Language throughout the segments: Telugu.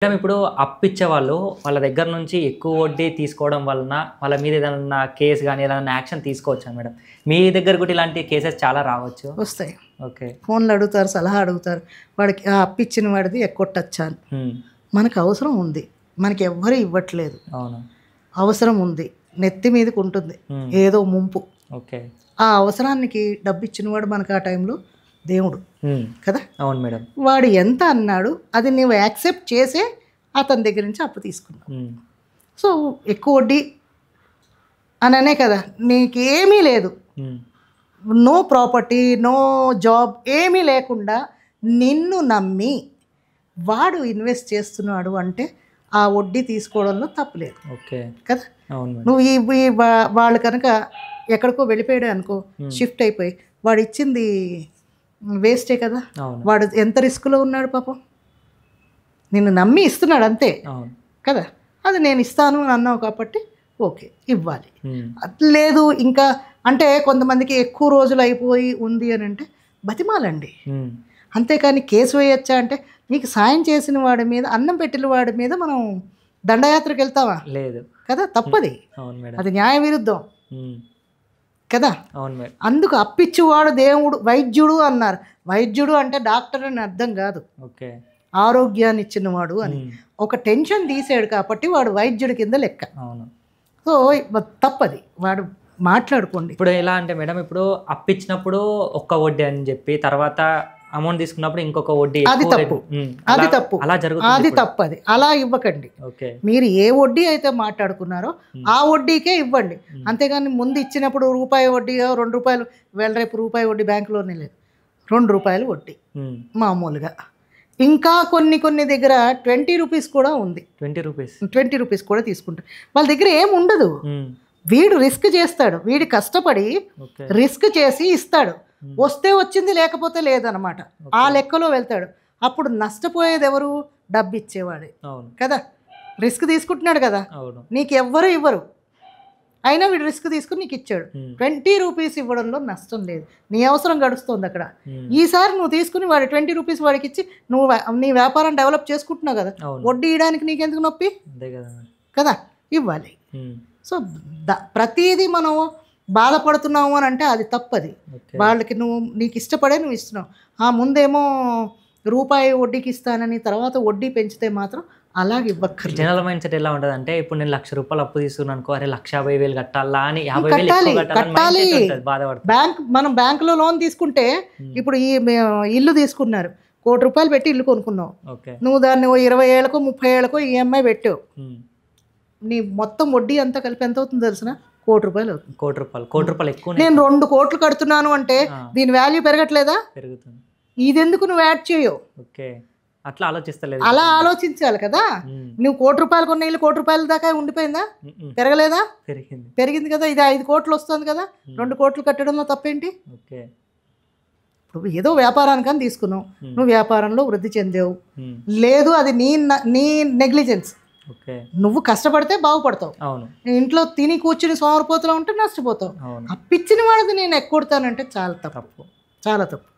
మేడం ఇప్పుడు అప్పిచ్చేవాళ్ళు వాళ్ళ దగ్గర నుంచి ఎక్కువ వడ్డీ తీసుకోవడం వలన వాళ్ళ మీద ఏదన్నా కేస్ గాని, ఏదన్నా యాక్షన్ తీసుకోవచ్చా మేడం? మీ దగ్గర కూడా ఇలాంటి కేసెస్ చాలా రావచ్చు. వస్తాయి. ఓకే. ఫోన్లు అడుగుతారు, సలహా అడుగుతారు. వాడికి అప్పిచ్చిన వాడిది ఎక్కొట్టచ్చా అని. మనకు అవసరం ఉంది, మనకి ఎవ్వరు ఇవ్వట్లేదు. అవును. అవసరం ఉంది, నెత్తి మీదకి ఉంటుంది ఏదో ముంపు. ఓకే. ఆ అవసరానికి డబ్బు ఇచ్చినవాడు మనకు ఆ టైంలో దేవుడు కదా. అవును మేడం. వాడు ఎంత అన్నాడు అది నువ్వు యాక్సెప్ట్ చేసే అతని దగ్గర నుంచి అప్పు తీసుకున్నావు. సో ఎక్కువ వడ్డీ అననే కదా, నీకేమీ లేదు, నో ప్రాపర్టీ, నో జాబ్, ఏమీ లేకుండా నిన్ను నమ్మి వాడు ఇన్వెస్ట్ చేస్తున్నాడు అంటే ఆ వడ్డీ తీసుకోవడంలో తప్పులేదు. ఓకే కదా. అవును. నువ్వు ఈ వాళ్ళు కనుక ఎక్కడికో వెళ్ళిపోయాడు అనుకో, షిఫ్ట్ అయిపోయి వాడు ఇచ్చింది వేస్టే కదా. వాడు ఎంత రిస్క్లో ఉన్నాడు పాపం, నిన్ను నమ్మి ఇస్తున్నాడు అంతే కదా. అది నేను ఇస్తాను అని అన్నావు కాబట్టి ఓకే ఇవ్వాలి. లేదు ఇంకా అంటే కొంతమందికి ఎక్కువ రోజులు అయిపోయి ఉంది అని అంటే బతిమాలండి, అంతేకాని కేసు వేయచ్చా అంటే నీకు సాయం చేసిన వాడి మీద, అన్నం పెట్టిన వాడి మీద మనం దండయాత్రకు వెళ్తావా? లేదు కదా, తప్పది. అది న్యాయ విరుద్ధం కదా. అందుకు అప్పిచ్చువాడు దేవుడు, వైద్యుడు అన్నారు. వైద్యుడు అంటే డాక్టర్ అని అర్థం కాదు, ఆరోగ్యాన్ని ఇచ్చినవాడు అని. ఒక టెన్షన్ తీసాడు కాబట్టి వాడు వైద్యుడి కింద లెక్క. సో తప్పది, వాడు మాట్లాడుకోండి. ఇప్పుడు ఎలా అంటే మేడం, ఇప్పుడు అప్పిచ్చినప్పుడు ఒక్క వడ్డీ అని చెప్పి తర్వాత అమౌంట్ తీసుకున్నప్పుడు ఇంకొక వడ్డీ, అది తప్పు, అది తప్పు, అలా జరుగుతుంది. అది తప్పది, అలా ఇవ్వకండి. మీరు ఏ వడ్డీ అయితే మాట్లాడుకున్నారో ఆ వడ్డీకే ఇవ్వండి, అంతేగాని ముందు ఇచ్చినప్పుడు రూపాయి వడ్డీ, 2 రూపాయలు, రేపు రూపాయి వడ్డీ బ్యాంకులోనే లేదు, 2 రూపాయలు వడ్డీ మామూలుగా. ఇంకా కొన్ని దగ్గర 20 రూపీస్ కూడా ఉంది. 20 రూపీస్ కూడా తీసుకుంటారు. వాళ్ళ దగ్గర ఏం ఉండదు, వీడు రిస్క్ చేస్తాడు, వీడు కష్టపడి రిస్క్ చేసి ఇస్తాడు, వస్తే వచ్చింది లేకపోతే లేదనమాట, ఆ లెక్కలో వెళ్తాడు. అప్పుడు నష్టపోయేది ఎవరు? డబ్బు ఇచ్చేవాడే కదా, రిస్క్ తీసుకుంటున్నాడు కదా, నీకు ఎవ్వరు ఇవ్వరు, అయినా వీడు రిస్క్ తీసుకుని నీకు ఇచ్చాడు. 20 రూపీస్ ఇవ్వడంలో నష్టం లేదు, నీ అవసరం గడుస్తుంది అక్కడ. ఈసారి నువ్వు తీసుకుని వాడి 20 రూపీస్ వాడికి ఇచ్చి నువ్వు నీ వ్యాపారం డెవలప్ చేసుకుంటున్నావు కదా, వడ్డీ ఇవ్వడానికి నీకెందుకు నొప్పి కదా, ఇవ్వాలి. సో ప్రతిదీ మనం బాధపడుతున్నావు అని అంటే అది తప్పది. వాళ్ళకి నీకు ఇష్టపడే నువ్వు ఇస్తున్నావు, ముందేమో రూపాయి వడ్డీకి ఇస్తానని తర్వాత వడ్డీ పెంచితే మాత్రం అలాగే ఇవ్వక్కర్లేదు. జనరల్ మైండ్ సెట్ ఎలా ఉంటుంది అంటే, ఇప్పుడు నేను 1,00,000 రూపాయలు అప్పు తీసుకున్నాను అనుకో, అరే 1,50,000 కట్టాలా అని 50,000 కట్టాలి. మనం బ్యాంకులో లోన్ తీసుకుంటే, ఇప్పుడు ఈ ఇల్లు తీసుకున్నారు, 1 కోటి రూపాయలు పెట్టి ఇల్లు కొనుక్కున్నావు, నువ్వు దాన్ని 20 ఏళ్ళకో 30 ఏళ్ళకో ఈఎంఐ పెట్టావు, నీ మొత్తం వడ్డీ అంతా కలిపి ఎంత అవుతుంది తెలిసిన? 1 కోటి రూపాయలు అవుతుంది. 1 కోటి రూపాయలు ఎక్కువ. నేను 2 కోట్లు కడుతున్నాను అంటే దీని వాల్యూ పెరగట్లేదా? పెరుగుతుంది. ఇది ఎందుకు నువ్వు యాడ్ చేయవు? అట్లా ఆలోచిస్తలేదు, అలా ఆలోచించాలి కదా. నువ్వు 1 కోటి రూపాయలు కొన్న ఇల్లు 1 కోటి రూపాయల దాకా ఉండిపోయిందా? పెరగలేదా? పెరిగింది కదా. ఇది 5 కోట్లు వస్తుంది కదా, 2 కోట్లు కట్టడంలో తప్పేంటి? ఇప్పుడు ఏదో వ్యాపారానికని తీసుకున్నావు, నువ్వు వ్యాపారంలో వృద్ధి చెందావు, లేదు అది నీ నెగ్లిజెన్స్. నువ్వు కష్టపడితే బాగుపడతావు, ఇంట్లో తిని కూర్చుని సోమరిపోతులో ఉంటే నష్టపోతావు. అప్పిచ్చిన వాడిది నేను ఎక్కొడతానంటే చాలా తప్పు, చాలా తప్పు.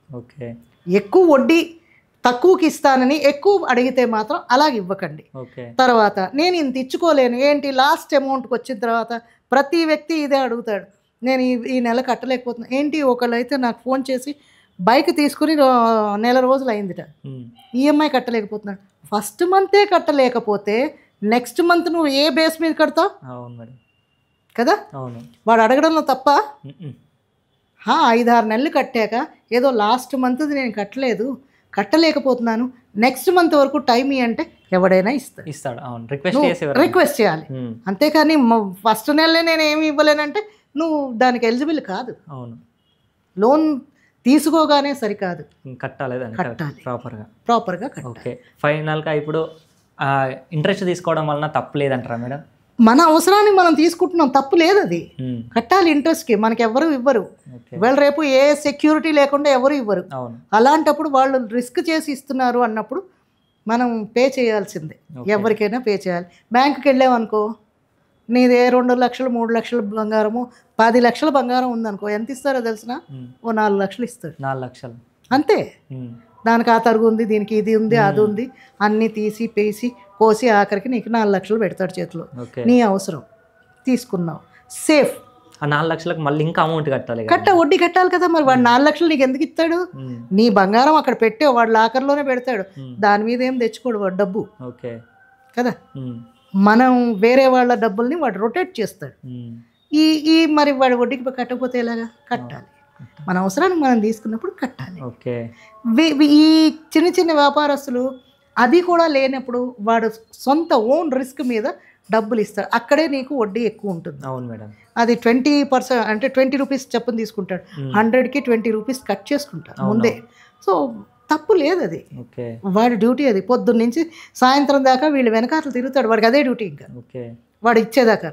ఎక్కువ వడ్డీ తక్కువకి ఇస్తానని ఎక్కువ అడిగితే మాత్రం అలాగ ఇవ్వకండి. తర్వాత నేను ఇంత ఇచ్చుకోలేను ఏంటి, లాస్ట్ అమౌంట్కి వచ్చిన తర్వాత ప్రతి వ్యక్తి ఇదే అడుగుతాడు, నేను ఈ నెల కట్టలేకపోతున్నాను ఏంటి. ఒకళ్ళు అయితే నాకు ఫోన్ చేసి బైక్ తీసుకుని 1 నెల రోజులు అయిందిట, ఈఎంఐ కట్టలేకపోతున్నాడు. ఫస్ట్ మంతే కట్టలేకపోతే నెక్స్ట్ మంత్ నువ్వు ఏ బేస్ మీద కడతావు కదా. వాడు అడగడంలో తప్ప. 5-6 నెలలు కట్టాక ఏదో లాస్ట్ మంత్ నేను కట్టలేకపోతున్నాను, నెక్స్ట్ మంత్ వరకు టైం అంటే ఎవడైనా ఇస్తాడు. రిక్వెస్ట్ చేయాలి, అంతేకాని ఫస్ట్ నెలలే నేను ఏమి ఇవ్వలేనంటే నువ్వు దానికి ఎలిజిబుల్ కాదు. లోన్ తీసుకోగానే సరికాదు, కట్టాలి ప్రాపర్గా. ఓకే. ఫైనల్గా ఇప్పుడు ఇంట్రెస్ట్ తీసుకోవడం వలన తప్పు లేదంటారా మేడం? మన అవసరానికి మనం తీసుకుంటున్నాం, తప్పు లేదు, అది కట్టాలి. ఇంట్రెస్ట్కి మనకి ఎవరు ఇవ్వరు, ఇవాళ రేపు ఏ సెక్యూరిటీ లేకుండా ఎవరు ఇవ్వరు. అలాంటప్పుడు వాళ్ళు రిస్క్ చేసి ఇస్తున్నారు అన్నప్పుడు మనం పే చేయాల్సిందే, ఎవరికైనా పే చేయాలి. బ్యాంకుకి వెళ్ళామనుకో, నీదే 2 లక్షలు 3 లక్షల బంగారము 10 లక్షల బంగారం ఉందనుకో, ఎంత ఇస్తారో తెలిసిన? 4 లక్షలు ఇస్తాడు. 4 లక్షలు అంతే. దానికి ఆ తరుగు ఉంది, దీనికి ఇది ఉంది, అది ఉంది, అన్నీ తీసి పేసి కోసి ఆఖరికి నీకు 4 లక్షలు పెడతాడు చేతిలో. ఓకే. నీ అవసరం తీసుకున్నావు, సేఫ్. ఆ 4 లక్షలకు మళ్ళీ ఇంకా అమౌంట్ కట్టాలి కదా. వడ్డీ కట్టాలి కదా మరి. వాడు 4 లక్షలు నీకు ఎందుకు ఇస్తాడు? నీ బంగారం అక్కడ పెట్టావు, వాడు లాకర్లోనే పెడతాడు, దాని మీద ఏం తెచ్చుకోడు వాడు డబ్బు. ఓకే కదా. మనం వేరే వాళ్ళ డబ్బుల్ని వాడు రొటేట్ చేస్తాడు. ఈ ఈ మరి వాడు వడ్డీకి కట్టకపోతే ఎలాగా? కట్టాలి. మన అవసరానికి మనం తీసుకున్నప్పుడు కట్టాలి. ఓకే. ఈ చిన్న చిన్న వ్యాపారస్తులు అది కూడా లేనప్పుడు వాడు సొంత ఓన్ రిస్క్ మీద డబ్బులు ఇస్తాడు. అక్కడే నీకు వడ్డీ ఎక్కువ ఉంటుంది. అవును మేడం. అది 20% అంటే 20 రూపీస్ చొప్పున తీసుకుంటాడు. 100కి 20 రూపీస్ కట్ చేసుకుంటాడు ముందే. సో తప్పు లేదు అది. ఓకే. వాడి డ్యూటీ అది. పొద్దున్న నుంచి సాయంత్రం దాకా వీళ్ళు వెనకాతలు తిరుగుతాడు, వాడికి అదే డ్యూటీ. ఇంకా ఓకే. వాడు ఇచ్చేదాకా.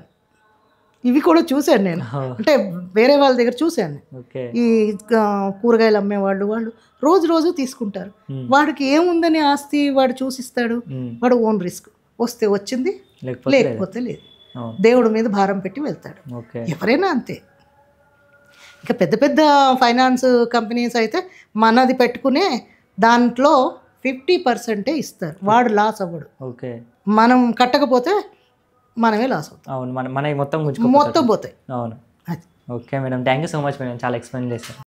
ఇవి కూడా చూశాను నేను, అంటే వేరే వాళ్ళ దగ్గర చూశాను. ఓకే. ఈ కూరగాయలు అమ్మేవాళ్ళు వాళ్ళు రోజు తీసుకుంటారు. వాడికి ఏముందని ఆస్తి వాడు చూసిస్తాడు. వాడు ఓన్ రిస్క్. వస్తే వచ్చింది, లేకపోతే లేదు. దేవుడి మీద భారం పెట్టి వెళ్తాడు. ఎవరైనా అంతే. ఇక పెద్ద పెద్ద ఫైనాన్స్ కంపెనీస్ అయితే మనది పెట్టుకునే దాంట్లో 50% ఇస్తారు. వాడు లాస్ అవ్వడు. ఓకే. మనం కట్టకపోతే మనమే లాస్ అవుతాం. అవును, మన మొత్తం పోతాయి. అవును. Okay madam, thank you so much madam, చాలా ఎక్స్ప్లెయిన్ చేశారు.